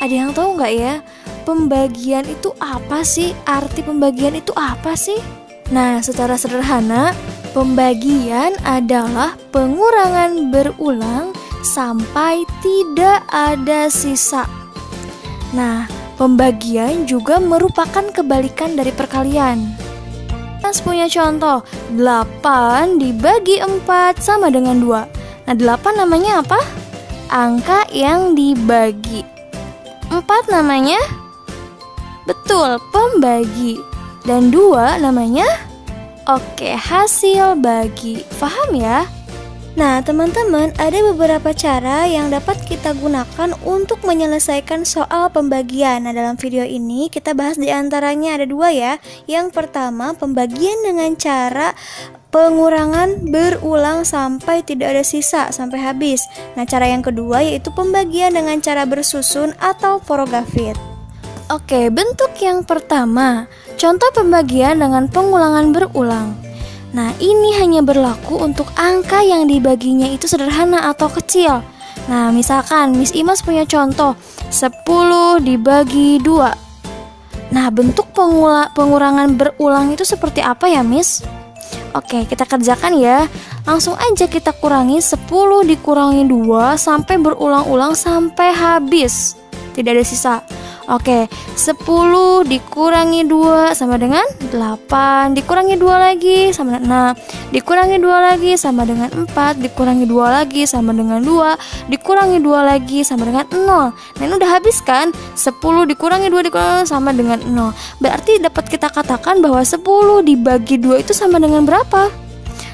Ada yang tahu nggak ya? Pembagian itu apa sih? Arti pembagian itu apa sih? Nah, secara sederhana, pembagian adalah pengurangan berulang sampai tidak ada sisa. Nah, pembagian juga merupakan kebalikan dari perkalian. Mas punya contoh, 8 dibagi 4 sama dengan 2. Nah, 8 namanya apa? Angka yang dibagi. 4 namanya? Betul, pembagi. Dan 2 namanya? Oke, hasil bagi. Paham ya? Nah, teman-teman, ada beberapa cara yang dapat kita gunakan untuk menyelesaikan soal pembagian. Nah, dalam video ini kita bahas di antaranya ada 2 ya. Yang pertama, pembagian dengan cara pengurangan berulang sampai tidak ada sisa, sampai habis. Nah, cara yang kedua yaitu pembagian dengan cara bersusun atau porogafit. Oke, bentuk yang pertama, contoh pembagian dengan pengulangan berulang. Nah, ini hanya berlaku untuk angka yang dibaginya itu sederhana atau kecil. Nah, misalkan Miss Imas punya contoh 10 dibagi 2. Nah, bentuk pengurangan berulang itu seperti apa ya, Miss? Oke, kita kerjakan ya. Langsung aja kita kurangi 10 dikurangi 2 sampai berulang-ulang sampai habis. Tidak ada sisa. Oke, 10 dikurangi 2 sama dengan 8, dikurangi 2 lagi sama dengan 6, dikurangi 2 lagi sama dengan 4, dikurangi 2 lagi sama dengan 2, dikurangi 2 lagi sama dengan 0. Nah, ini udah habis kan? 10 dikurangi 2 dikurangi 2 sama dengan 0. Berarti dapat kita katakan bahwa 10 dibagi 2 itu sama dengan berapa?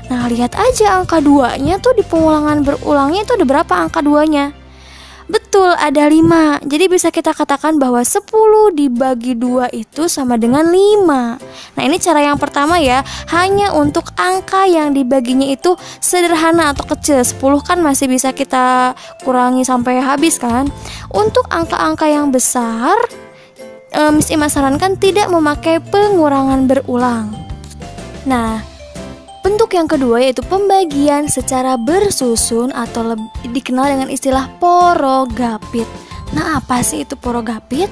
Nah, lihat aja angka 2-nya tuh di pengulangan berulangnya itu ada berapa angka 2-nya? Betul, ada 5. Jadi bisa kita katakan bahwa 10 dibagi 2 itu sama dengan 5. Nah, ini cara yang pertama ya. Hanya untuk angka yang dibaginya itu sederhana atau kecil. 10 kan masih bisa kita kurangi sampai habis kan. Untuk angka-angka yang besar, Miss Ima sarankan tidak memakai pengurangan berulang. Nah, bentuk yang kedua yaitu pembagian secara bersusun atau dikenal dengan istilah porogapit. Nah, apa sih itu porogapit?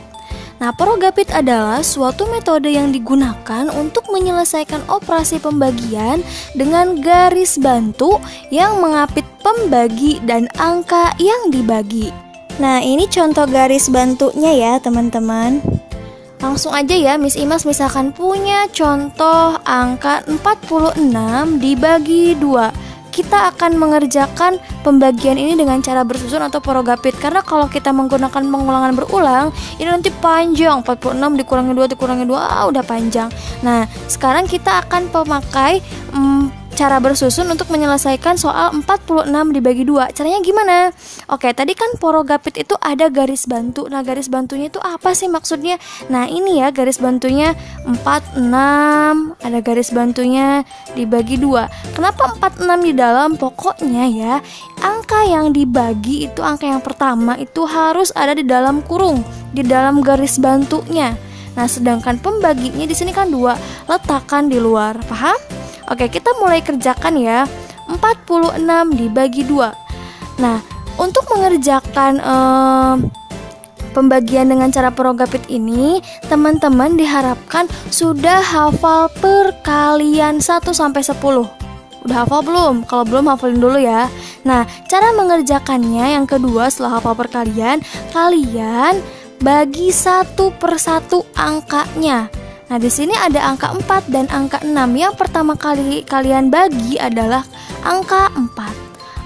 Nah, porogapit adalah suatu metode yang digunakan untuk menyelesaikan operasi pembagian dengan garis bantu yang mengapit pembagi dan angka yang dibagi. Nah, ini contoh garis bantunya ya, teman-teman. Langsung aja ya, Miss Imas misalkan punya contoh angka 46 dibagi 2. Kita akan mengerjakan pembagian ini dengan cara bersusun atau porogapit. Karena kalau kita menggunakan pengulangan berulang, ini nanti panjang. 46 dikurangi 2 dikurangi 2, udah panjang. Nah, sekarang kita akan memakai cara bersusun untuk menyelesaikan soal 46 dibagi 2. Caranya gimana? Oke, tadi kan porogapit itu ada garis bantu. Nah, garis bantunya itu apa sih maksudnya? Nah, ini ya garis bantunya 46, ada garis bantunya dibagi 2. Kenapa 46 di dalam? Pokoknya ya, angka yang dibagi itu angka yang pertama itu harus ada di dalam kurung, di dalam garis bantunya. Nah, sedangkan pembaginya di sini kan 2, letakkan di luar. Paham? Oke, kita mulai kerjakan ya. 46 dibagi 2. Nah, untuk mengerjakan pembagian dengan cara porogapit ini, teman-teman diharapkan sudah hafal perkalian 1 sampai 10. Udah hafal belum? Kalau belum, hafalin dulu ya. Nah, cara mengerjakannya yang kedua setelah hafal perkalian, kalian bagi 1 per 1 angkanya. Nah, di sini ada angka 4 dan angka 6. Yang pertama kali kalian bagi adalah angka 4.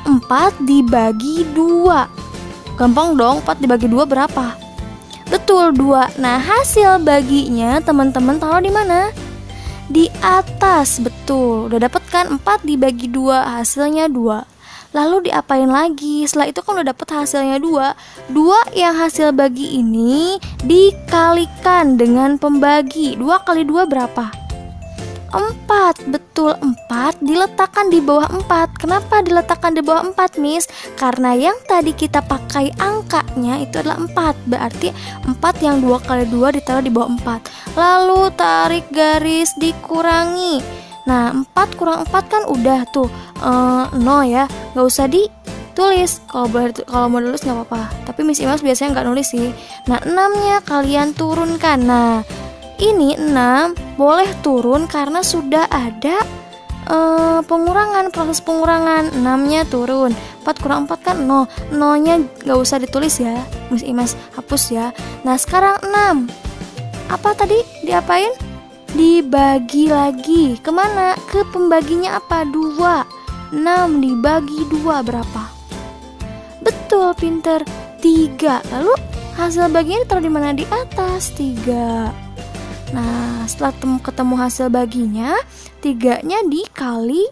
4 dibagi 2. Gampang dong, 4 dibagi 2 berapa? Betul, 2. Nah, hasil baginya teman-teman taruh di mana? Di atas, betul. Udah dapet kan 4 dibagi 2, hasilnya 2. Lalu diapain lagi? Setelah itu kan udah dapet hasilnya 2. 2 yang hasil bagi ini dikalikan dengan pembagi. 2 kali 2 berapa? 4. Betul, 4 diletakkan di bawah 4. Kenapa diletakkan di bawah 4, Miss? Karena yang tadi kita pakai angkanya itu adalah 4. Berarti 4 yang 2 kali 2 ditaruh di bawah 4. Lalu tarik garis dikurangi. Nah, 4 kurang 4 kan udah tuh 0 ya. Gak usah tulis. Kalau mau nulis nggak apa-apa, tapi Miss Imas biasanya nggak nulis sih. Nah, 6-nya kalian turunkan. Nah, ini 6 boleh turun karena sudah ada pengurangan, proses pengurangan. 6-nya turun. 4 kurang 4 kan 0. 0-nya nggak usah ditulis ya, Miss Imas hapus ya. Nah, sekarang 6. Apa tadi diapain? Dibagi lagi. Kemana? Ke pembaginya apa? 2. 6 dibagi 2 berapa? Betul, pinter, 3. Lalu hasil baginya ditaruh di mana? Di atas, 3. Nah, setelah ketemu hasil baginya, 3-nya dikali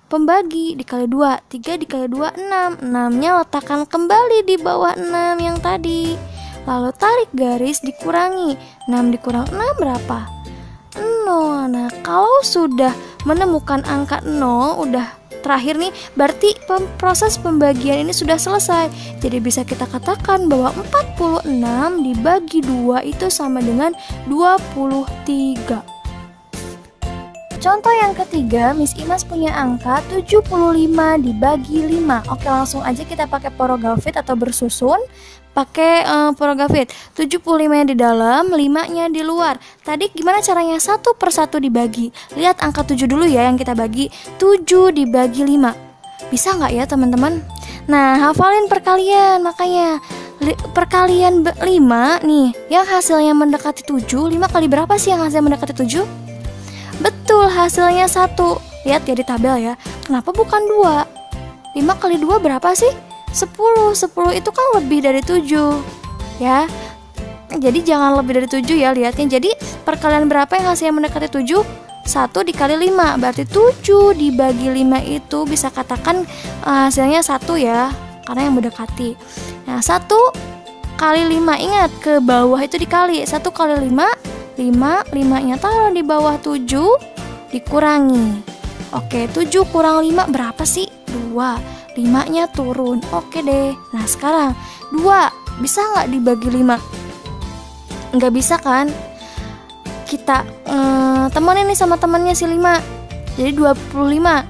pembagi, dikali 2. 3 dikali 2, 6. 6-nya letakkan kembali di bawah 6 yang tadi. Lalu tarik garis, dikurangi. 6 dikurang 6 berapa? 0. Nah, kalau sudah menemukan angka 0, udah terakhir nih, berarti proses pembagian ini sudah selesai. Jadi bisa kita katakan bahwa 46 dibagi 2 itu sama dengan 23. Contoh yang ketiga, Miss Imas punya angka 75 dibagi 5. Oke, langsung aja kita pakai porogafit atau bersusun. Pakai porogafit. 75-nya di dalam, 5-nya di luar. Tadi gimana caranya? Satu per satu dibagi. Lihat angka 7 dulu ya yang kita bagi. 7 dibagi 5. Bisa nggak ya teman-teman? Nah, hafalin perkalian. Makanya perkalian 5 nih, yang hasilnya mendekati 7. 5 kali berapa sih yang hasilnya mendekati 7? Betul, hasilnya 1. Lihat ya di tabel ya. Kenapa bukan 2? 5 kali 2 berapa sih? 10. 10 itu kan lebih dari 7 ya. Jadi jangan lebih dari 7 ya lihatnya. Jadi perkalian berapa yang hasilnya mendekati 7? 1 dikali 5. Berarti 7 dibagi 5 itu bisa katakan hasilnya 1 ya, karena yang mendekati. Nah, 1 kali 5, ingat ke bawah itu dikali. 1 kali 5, 5-nya taruh di bawah 7, dikurangi. Oke, 7 kurang 5 berapa sih? 2. 5-nya turun. Oke deh. Nah, sekarang 2 bisa nggak dibagi 5? Nggak bisa kan? Kita temenin nih sama temennya si 5. Jadi 25.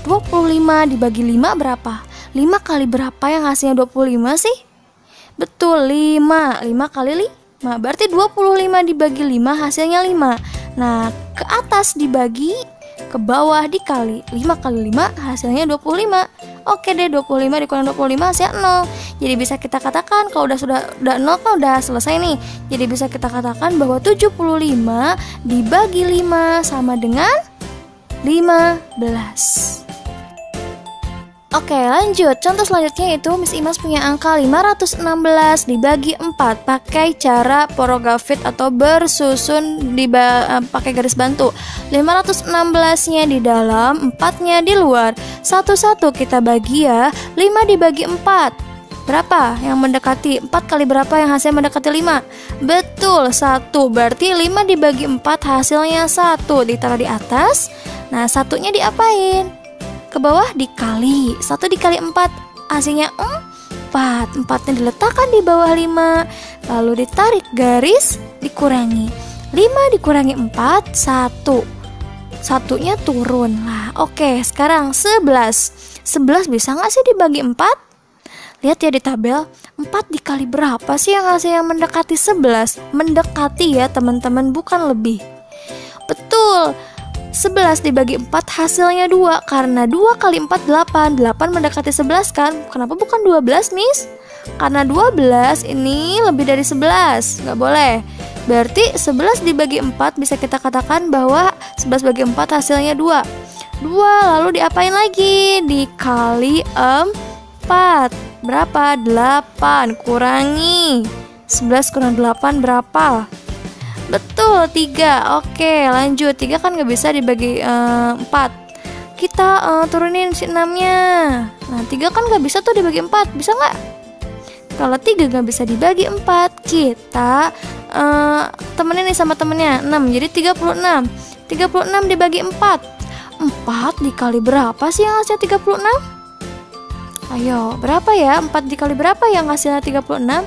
25 dibagi 5 berapa? 5 kali berapa yang hasilnya 25 sih? Betul, 5. 5 kali 5. Berarti 25 dibagi 5 hasilnya 5. Nah, ke atas dibagi, ke bawah dikali. 5 kali 5 hasilnya 25. Oke deh, 25 dikurang 25 hasilnya 0. Jadi bisa kita katakan kalau udah 0 kan udah selesai nih. Jadi bisa kita katakan bahwa 75 dibagi 5 sama dengan 15. Oke, lanjut. Contoh selanjutnya itu Miss Imas punya angka 516 dibagi 4 pakai cara porogafit atau bersusun pakai garis bantu. 516-nya di dalam, 4-nya di luar. Satu-satu kita bagi ya. 5 dibagi 4. Berapa yang mendekati? 4 kali berapa yang hasilnya mendekati 5? Betul, 1. Berarti 5 dibagi 4 hasilnya 1. Ditaruh di atas. Nah, satunya diapain? Ke bawah dikali. 1 dikali 4 hasilnya 4. 4-nya diletakkan di bawah 5. Lalu ditarik garis, dikurangi. 5 dikurangi 4, 1. Satunya turun. Nah, oke, sekarang 11. 11 bisa nggak sih dibagi 4? Lihat ya di tabel. 4 dikali berapa sih yang hasilnya mendekati 11? Mendekati ya teman-teman, bukan lebih. Betul, 11 dibagi 4 hasilnya 2. Karena 2 kali 4 8. 8 mendekati 11 kan? Kenapa bukan 12, Miss? Karena 12 ini lebih dari 11. Nggak boleh. Berarti 11 dibagi 4 bisa kita katakan bahwa 11 bagi 4 hasilnya 2. 2 lalu diapain lagi? Dikali 4. Berapa? 8. Kurangi 11 kurang 8 berapa? Betul, 3. Oke, lanjut. 3 kan gak bisa dibagi 4. Kita turunin si 6-nya. Nah, 3 kan gak bisa tuh dibagi 4. Bisa gak? Kalau 3 gak bisa dibagi 4, kita temenin nih sama temennya 6. Jadi 36. 36 dibagi 4. 4 dikali berapa sih yang hasilnya 36? Ayo, berapa ya? 4 dikali berapa yang hasilnya 36?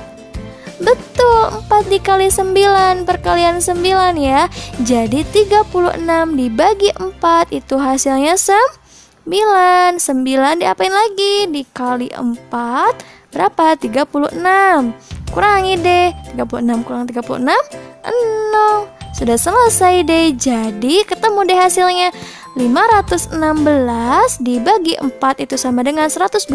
Betul, 4 dikali 9, perkalian 9 ya. Jadi 36 dibagi 4 itu hasilnya 9. 9. 9 diapain lagi? Dikali 4 berapa? 36. Kurangi deh. 36 kurang 36 0. Sudah selesai deh. Jadi ketemu deh hasilnya. 516 dibagi 4 itu sama dengan 129.